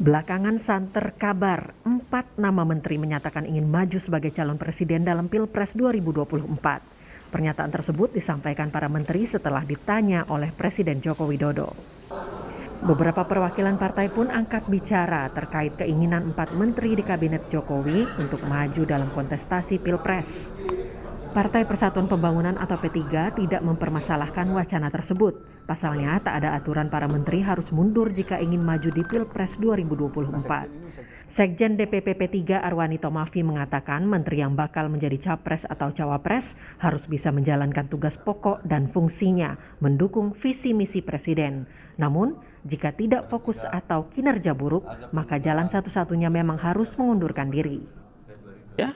Belakangan santer kabar, 4 nama menteri menyatakan ingin maju sebagai calon presiden dalam Pilpres 2024. Pernyataan tersebut disampaikan para menteri setelah ditanya oleh Presiden Joko Widodo. Beberapa perwakilan partai pun angkat bicara terkait keinginan 4 menteri di kabinet Jokowi untuk maju dalam kontestasi Pilpres. Partai Persatuan Pembangunan atau P3 tidak mempermasalahkan wacana tersebut. Pasalnya tak ada aturan para menteri harus mundur jika ingin maju di Pilpres 2024. Sekjen DPP P3 Arwani Tomafi mengatakan menteri yang bakal menjadi capres atau cawapres harus bisa menjalankan tugas pokok dan fungsinya mendukung visi misi presiden. Namun, jika tidak fokus atau kinerja buruk, maka jalan satu-satunya memang harus mengundurkan diri. Ya,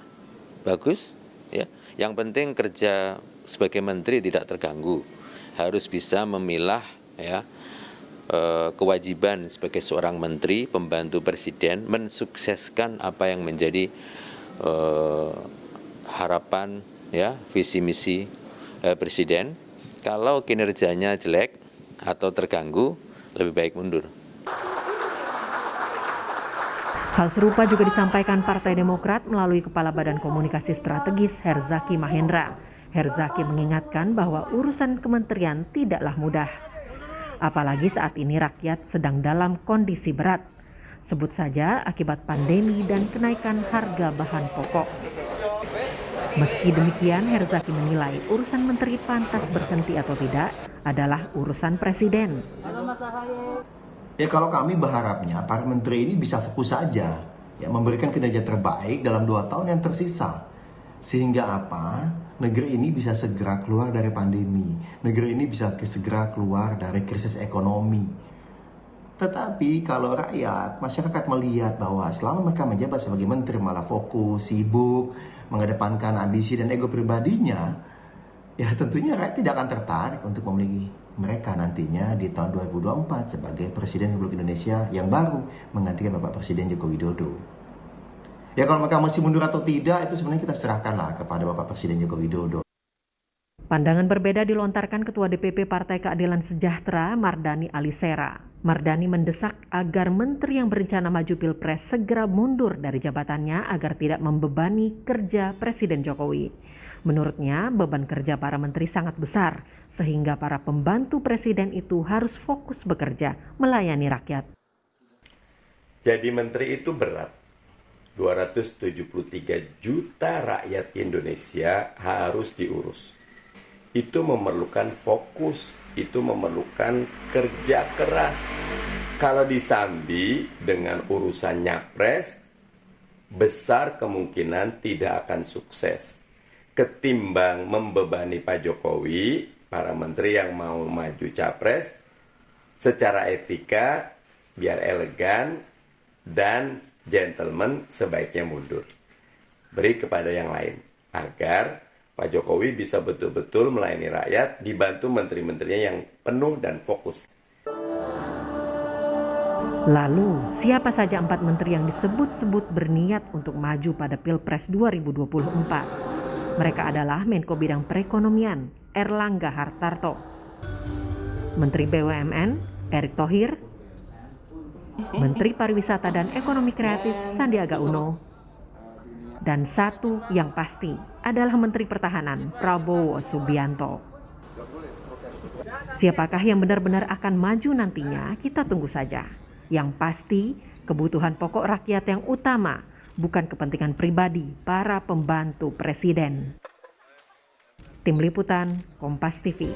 bagus. Ya, yang penting kerja sebagai menteri tidak terganggu, harus bisa memilah kewajiban sebagai seorang menteri pembantu presiden mensukseskan apa yang menjadi harapan visi misi presiden. Kalau kinerjanya jelek atau terganggu, lebih baik mundur. Hal serupa juga disampaikan Partai Demokrat melalui Kepala Badan Komunikasi Strategis Herzaki Mahendra. Herzaki mengingatkan bahwa urusan kementerian tidaklah mudah. Apalagi saat ini rakyat sedang dalam kondisi berat. Sebut saja akibat pandemi dan kenaikan harga bahan pokok. Meski demikian, Herzaki menilai urusan menteri pantas berhenti atau tidak adalah urusan presiden. Ya kalau kami berharapnya para menteri ini bisa fokus saja, memberikan kinerja terbaik dalam 2 tahun yang tersisa. Sehingga apa? Negeri ini bisa segera keluar dari pandemi. Negeri ini bisa segera keluar dari krisis ekonomi. Tetapi kalau rakyat, masyarakat melihat bahwa selama mereka menjabat sebagai menteri malah fokus, sibuk, mengedepankan ambisi dan ego pribadinya, ya tentunya rakyat tidak akan tertarik untuk memilih mereka nantinya di tahun 2024 sebagai Presiden Republik Indonesia yang baru menggantikan Bapak Presiden Joko Widodo. Ya kalau mereka masih mundur atau tidak itu sebenarnya kita serahkanlah kepada Bapak Presiden Joko Widodo. Pandangan berbeda dilontarkan Ketua DPP Partai Keadilan Sejahtera Mardani Alisera. Mardani mendesak agar menteri yang berencana maju Pilpres segera mundur dari jabatannya agar tidak membebani kerja Presiden Jokowi. Menurutnya, beban kerja para menteri sangat besar, sehingga para pembantu presiden itu harus fokus bekerja, melayani rakyat. Jadi menteri itu berat. 273 juta rakyat Indonesia harus diurus. Itu memerlukan fokus, itu memerlukan kerja keras. Kalau disambi dengan urusan nyapres, besar kemungkinan tidak akan sukses. Ketimbang membebani Pak Jokowi, para menteri yang mau maju capres, secara etika, biar elegan, dan gentleman sebaiknya mundur. Beri kepada yang lain, agar Pak Jokowi bisa betul-betul melayani rakyat, dibantu menteri-menterinya yang penuh dan fokus. Lalu, siapa saja 4 menteri yang disebut-sebut berniat untuk maju pada Pilpres 2024? Mereka adalah Menko Bidang Perekonomian, Erlangga Hartarto, Menteri BUMN, Erick Thohir, Menteri Pariwisata dan Ekonomi Kreatif, Sandiaga Uno, dan satu yang pasti adalah Menteri Pertahanan, Prabowo Subianto. Siapakah yang benar-benar akan maju nantinya, kita tunggu saja. Yang pasti, kebutuhan pokok rakyat yang utama, bukan kepentingan pribadi para pembantu presiden. Tim Liputan, Kompas TV.